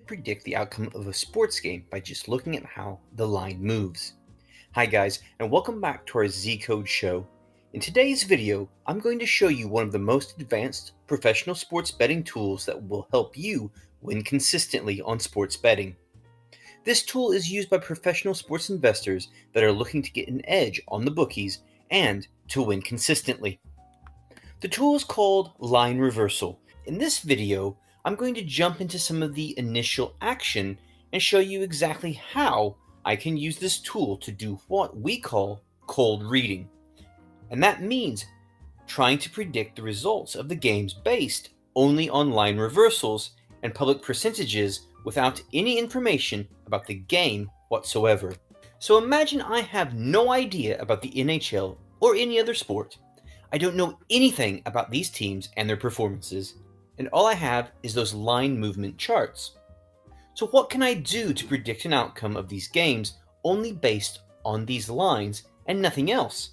Predict the outcome of a sports game by just looking at how the line moves. Hi guys, and welcome back to our ZCode show. In today's video, I'm going to show you one of the most advanced professional sports betting tools that will help you win consistently on sports betting. This tool is used by professional sports investors that are looking to get an edge on the bookies and to win consistently. The tool is called line reversal. In this video, I'm going to jump into some of the initial action and show you exactly how I can use this tool to do what we call cold reading. And that means trying to predict the results of the games based only on line reversals and public percentages without any information about the game whatsoever. So imagine I have no idea about the NHL or any other sport. I don't know anything about these teams and their performances, and all I have is those line movement charts. So what can I do to predict an outcome of these games only based on these lines and nothing else?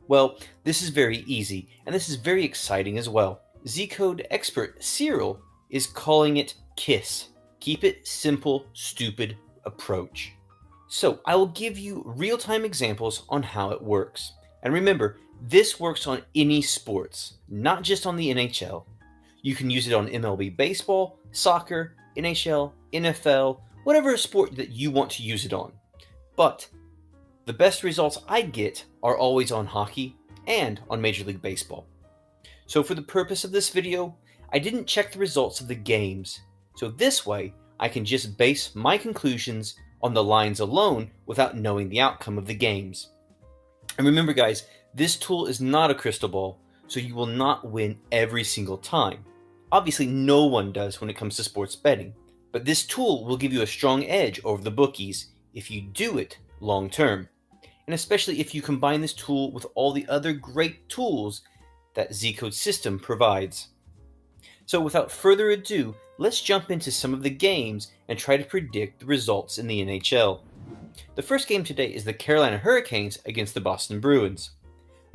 Well, this is very easy, and this is very exciting as well. ZCode expert Cyril is calling it KISS. Keep it simple, stupid approach. So I will give you real-time examples on how it works. And remember, this works on any sports, not just on the NHL. You can use it on MLB baseball, soccer, NHL, NFL, whatever sport that you want to use it on. But the best results I get are always on hockey and on Major League Baseball. So for the purpose of this video, I didn't check the results of the games. So this way, I can just base my conclusions on the lines alone without knowing the outcome of the games. And remember guys, this tool is not a crystal ball, so you will not win every single time. Obviously, no one does when it comes to sports betting, but this tool will give you a strong edge over the bookies if you do it long term, and especially if you combine this tool with all the other great tools that ZCode system provides. So without further ado, let's jump into some of the games and try to predict the results in the NHL. The first game today is the Carolina Hurricanes against the Boston Bruins.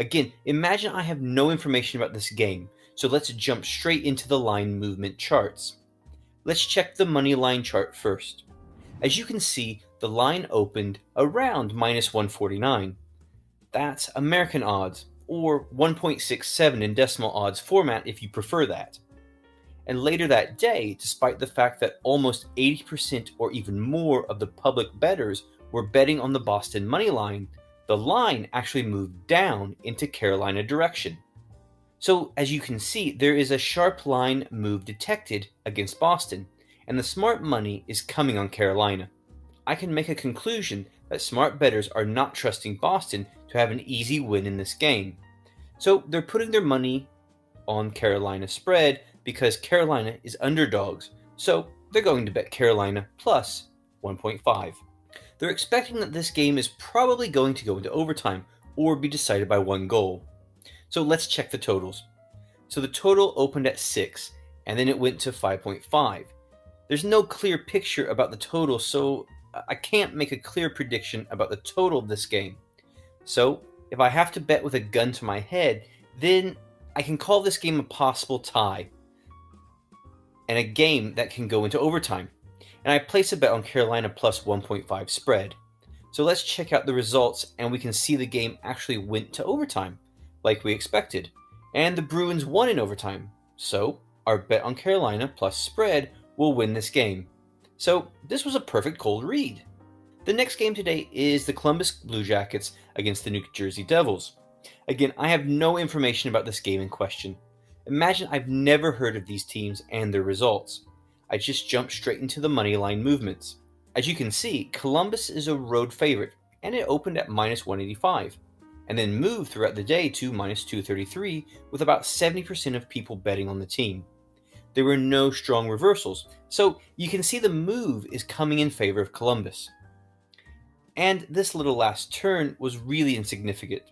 Again, imagine I have no information about this game, so let's jump straight into the line movement charts. Let's check the money line chart first. As you can see, the line opened around minus 149. That's American odds, or 1.67 in decimal odds format if you prefer that. And later that day, despite the fact that almost 80% or even more of the public bettors were betting on the Boston money line, the line actually moved down into Carolina direction. So as you can see, there is a sharp line move detected against Boston, and the smart money is coming on Carolina. I can make a conclusion that smart bettors are not trusting Boston to have an easy win in this game. So they're putting their money on Carolina spread because Carolina is underdogs, so they're going to bet Carolina plus 1.5. They're expecting that this game is probably going to go into overtime or be decided by one goal. So let's check the totals. So the total opened at 6, and then it went to 5.5. There's no clear picture about the total, so I can't make a clear prediction about the total of this game. So if I have to bet with a gun to my head, then I can call this game a possible tie, and a game that can go into overtime. And I place a bet on Carolina plus 1.5 spread. So let's check out the results, and we can see the game actually went to overtime, like we expected. And the Bruins won in overtime. So our bet on Carolina plus spread will win this game. So this was a perfect cold read. The next game today is the Columbus Blue Jackets against the New Jersey Devils. Again, I have no information about this game in question. Imagine I've never heard of these teams and their results. I just jumped straight into the money line movements. As you can see, Columbus is a road favorite, and it opened at minus 185, and then moved throughout the day to minus 233, with about 70% of people betting on the team. There were no strong reversals, so you can see the move is coming in favor of Columbus. And this little last turn was really insignificant.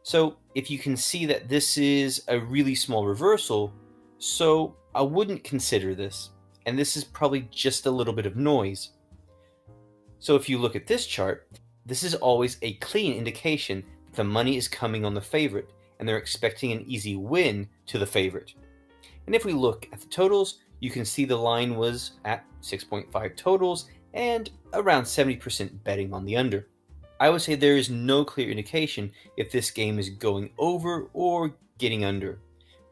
So if you can see that this is a really small reversal, so I wouldn't consider this, and this is probably just a little bit of noise. So if you look at this chart, this is always a clean indication that the money is coming on the favorite, and they're expecting an easy win to the favorite. And if we look at the totals, You can see the line was at 6.5 totals and around 70% betting on the under. I would say there is no clear indication if this game is going over or getting under.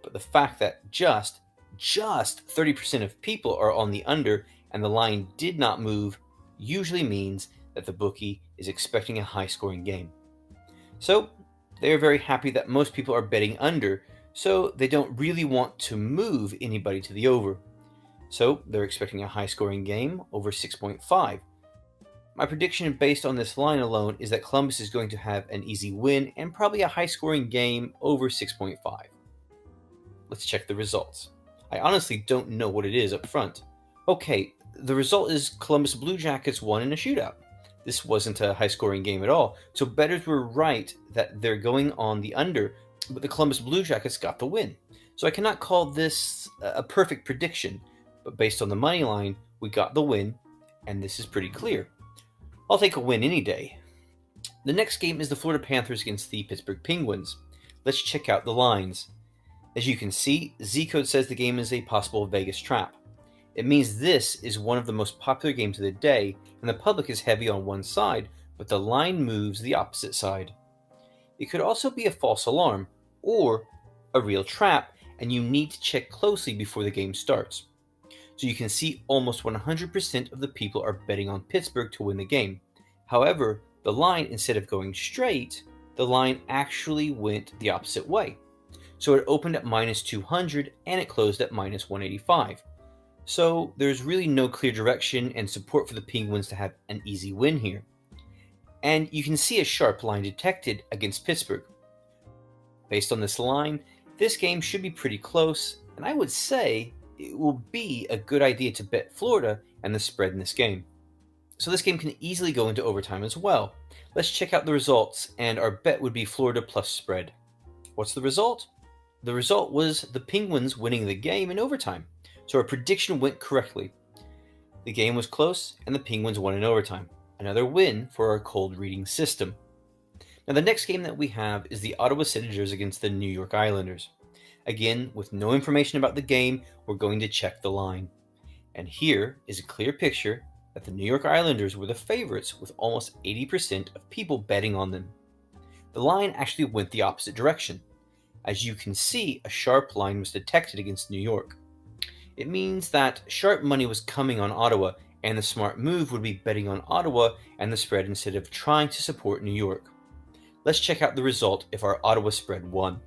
But the fact that just 30% of people are on the under and the line did not move usually means that the bookie is expecting a high-scoring game. So they are very happy that most people are betting under, so they don't really want to move anybody to the over. So they're expecting a high-scoring game over 6.5. My prediction based on this line alone is that Columbus is going to have an easy win and probably a high-scoring game over 6.5. Let's check the results. I honestly don't know what it is up front. Okay, the result is Columbus Blue Jackets won in a shootout. This wasn't a high-scoring game at all, so bettors were right that they're going on the under, but the Columbus Blue Jackets got the win. So I cannot call this a perfect prediction, but based on the money line, we got the win, and this is pretty clear. I'll take a win any day. The next game is the Florida Panthers against the Pittsburgh Penguins. Let's check out the lines. As you can see, ZCode says the game is a possible Vegas trap. It means this is one of the most popular games of the day, and the public is heavy on one side, but the line moves the opposite side. It could also be a false alarm, or a real trap, and you need to check closely before the game starts. So you can see almost 100% of the people are betting on Pittsburgh to win the game. However, the line, instead of going straight, the line actually went the opposite way. So it opened at minus 200 and it closed at minus 185. So there's really no clear direction and support for the Penguins to have an easy win here. And you can see a sharp line detected against Pittsburgh. Based on this line, this game should be pretty close, and I would say it will be a good idea to bet Florida and the spread in this game. So this game can easily go into overtime as well. Let's check out the results, and our bet would be Florida plus spread. What's the result? The result was the Penguins winning the game in overtime. So our prediction went correctly. The game was close, and the Penguins won in overtime. Another win for our cold reading system. Now the next game that we have is the Ottawa Senators against the New York Islanders. Again, with no information about the game, we're going to check the line. And here is a clear picture that the New York Islanders were the favorites with almost 80% of people betting on them. The line actually went the opposite direction. As you can see, a sharp line was detected against New York. It means that sharp money was coming on Ottawa, and the smart move would be betting on Ottawa and the spread instead of trying to support New York. Let's check out the result if our Ottawa spread won.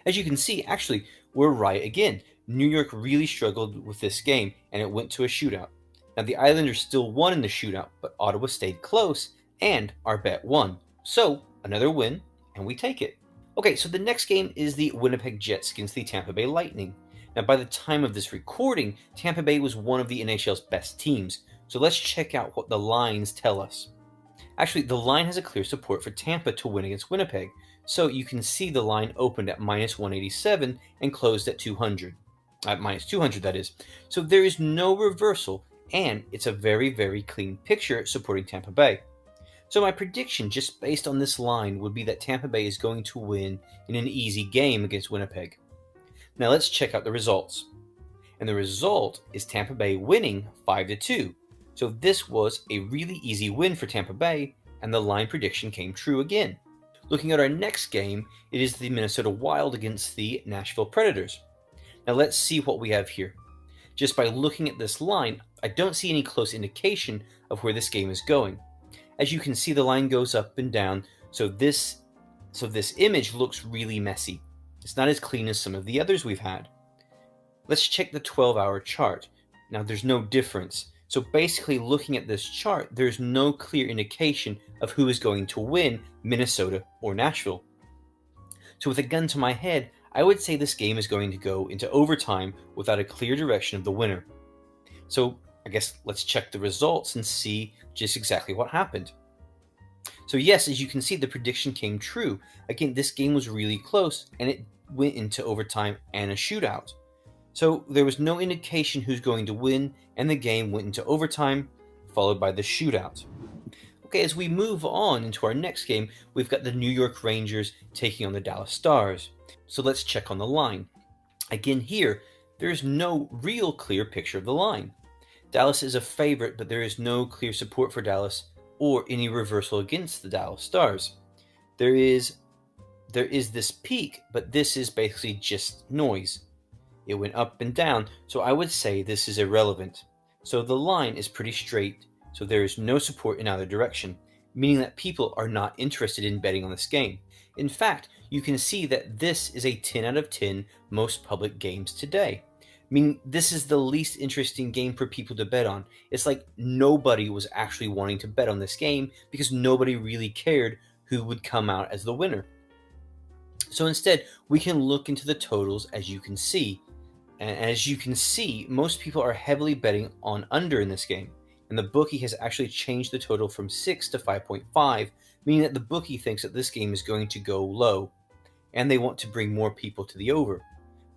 As you can see, actually, we're right again. New York really struggled with this game, and it went to a shootout. Now, the Islanders still won in the shootout, but Ottawa stayed close, and our bet won. So, another win, and we take it. Okay, so the next game is the Winnipeg Jets against the Tampa Bay Lightning. Now, by the time of this recording, Tampa Bay was one of the NHL's best teams, so let's check out what the lines tell us. Actually, the line has a clear support for Tampa to win against Winnipeg, so you can see the line opened at minus 187 and closed at 200. Minus 200, that is. So there is no reversal, and it's a very, very clean picture supporting Tampa Bay. So my prediction, just based on this line, would be that Tampa Bay is going to win in an easy game against Winnipeg. Now let's check out the results. And the result is Tampa Bay winning 5-2. So this was a really easy win for Tampa Bay, and the line prediction came true again. Looking at our next game, it is the Minnesota Wild against the Nashville Predators. Now let's see what we have here. Just by looking at this line, I don't see any close indication of where this game is going. As you can see, the line goes up and down, so this image looks really messy. It's not as clean as some of the others we've had. Let's check the 12-hour chart. Now there's no difference. So basically, looking at this chart, there's no clear indication of who is going to win, Minnesota or Nashville. So with a gun to my head, I would say this game is going to go into overtime without a clear direction of the winner. So I guess let's check the results and see just exactly what happened. So yes, as you can see, the prediction came true. Again, this game was really close, and it went into overtime and a shootout. So there was no indication who's going to win, and the game went into overtime, followed by the shootout. Okay, as we move on into our next game, we've got the New York Rangers taking on the Dallas Stars. So let's check on the line. Again here, there is no real clear picture of the line. Dallas is a favorite, but there is no clear support for Dallas or any reversal against the Dallas Stars. There is this peak, but this is basically just noise. It went up and down, so I would say this is irrelevant. So the line is pretty straight, so there is no support in either direction, meaning that people are not interested in betting on this game. In fact, you can see that this is a 10 out of 10 most public games today. Meaning this is the least interesting game for people to bet on. It's like nobody was actually wanting to bet on this game because nobody really cared who would come out as the winner. So instead, we can look into the totals as you can see. And as you can see, most people are heavily betting on under in this game. And the bookie has actually changed the total from 6 to 5.5, meaning that the bookie thinks that this game is going to go low. And they want to bring more people to the over.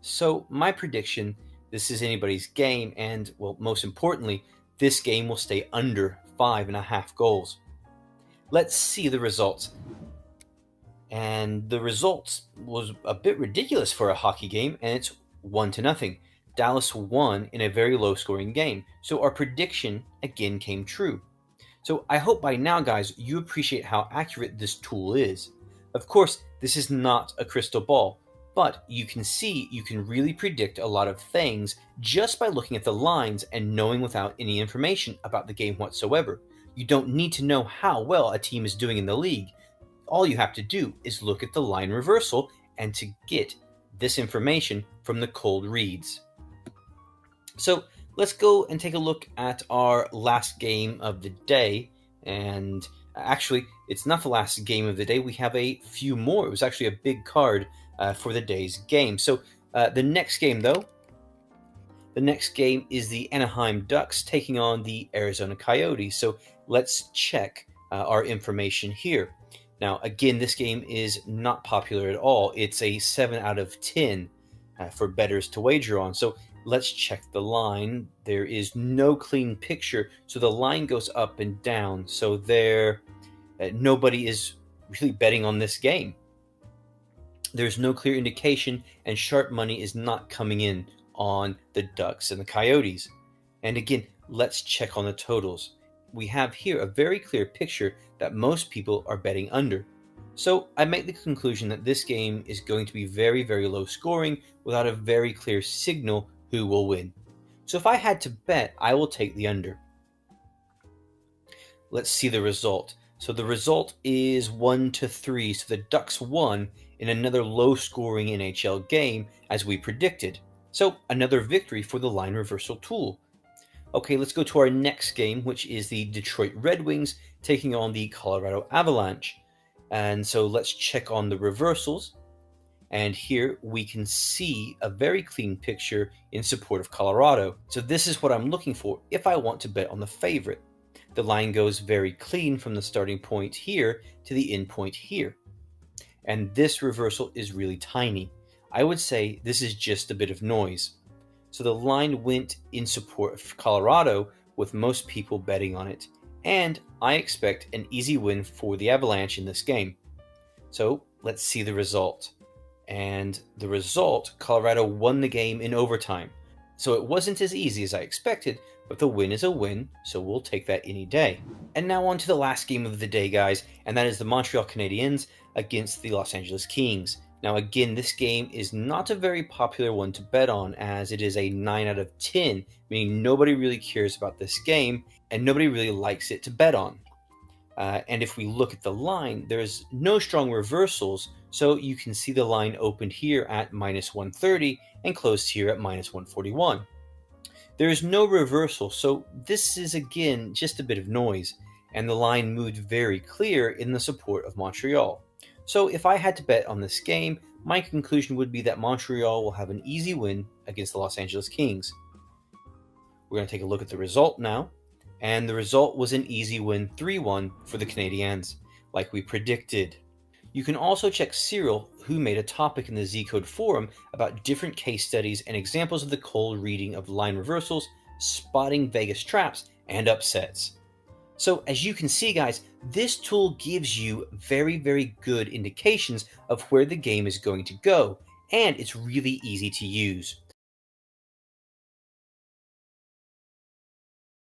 So my prediction, this is anybody's game, and well, most importantly, this game will stay under 5.5 goals. Let's see the results. And the results was a bit ridiculous for a hockey game, and it's 1-0. Dallas won in a very low scoring game. So our prediction again came true. So I hope by now, guys, you appreciate how accurate this tool is. Of course, this is not a crystal ball, but you can see you can really predict a lot of things just by looking at the lines and knowing without any information about the game whatsoever. You don't need to know how well a team is doing in the league. All you have to do is look at the line reversal and to get this information from the cold reads. So let's go and take a look at our last game of the day. And actually, it's not the last game of the day. We have a few more. It was actually a big card for the day's game. So the next game, though, the next game is the Anaheim Ducks taking on the Arizona Coyotes. So let's check our information here. Now, again, this game is not popular at all. It's a 7 out of 10 for bettors to wager on. So let's check the line. There is no clean picture, so the line goes up and down. So nobody is really betting on this game. There's no clear indication, and sharp money is not coming in on the Ducks and the Coyotes. And again, let's check on the totals. We have here a very clear picture that most people are betting under. So I make the conclusion that this game is going to be very, very low scoring without a very clear signal who will win. So if I had to bet, I will take the under. Let's see the result. So the result is 1-3. So the Ducks won in another low-scoring NHL game as we predicted. So another victory for the line reversal tool. Okay, let's go to our next game, which is the Detroit Red Wings taking on the Colorado Avalanche. And so let's check on the reversals. And here we can see a very clean picture in support of Colorado. So this is what I'm looking for if I want to bet on the favorite. The line goes very clean from the starting point here to the end point here. And this reversal is really tiny. I would say this is just a bit of noise. So the line went in support of Colorado, with most people betting on it. And I expect an easy win for the Avalanche in this game. So let's see the result. And the result, Colorado won the game in overtime. So it wasn't as easy as I expected, but the win is a win, so we'll take that any day. And now on to the last game of the day, guys, and that is the Montreal Canadiens against the Los Angeles Kings. Now again, this game is not a very popular one to bet on, as it is a 9 out of 10, meaning nobody really cares about this game, and nobody really likes it to bet on. And if we look at the line, there's no strong reversals, so you can see the line opened here at -130 and closed here at -141. There is no reversal, so this is again just a bit of noise, and the line moved very clear in the support of Montreal. So if I had to bet on this game, my conclusion would be that Montreal will have an easy win against the Los Angeles Kings. We're going to take a look at the result now, and the result was an easy win 3-1 for the Canadiens, like we predicted. You can also check Cyril, who made a topic in the ZCode forum about different case studies and examples of the cold reading of line reversals, spotting Vegas traps, and upsets. So as you can see, guys, this tool gives you very, very good indications of where the game is going to go, and it's really easy to use.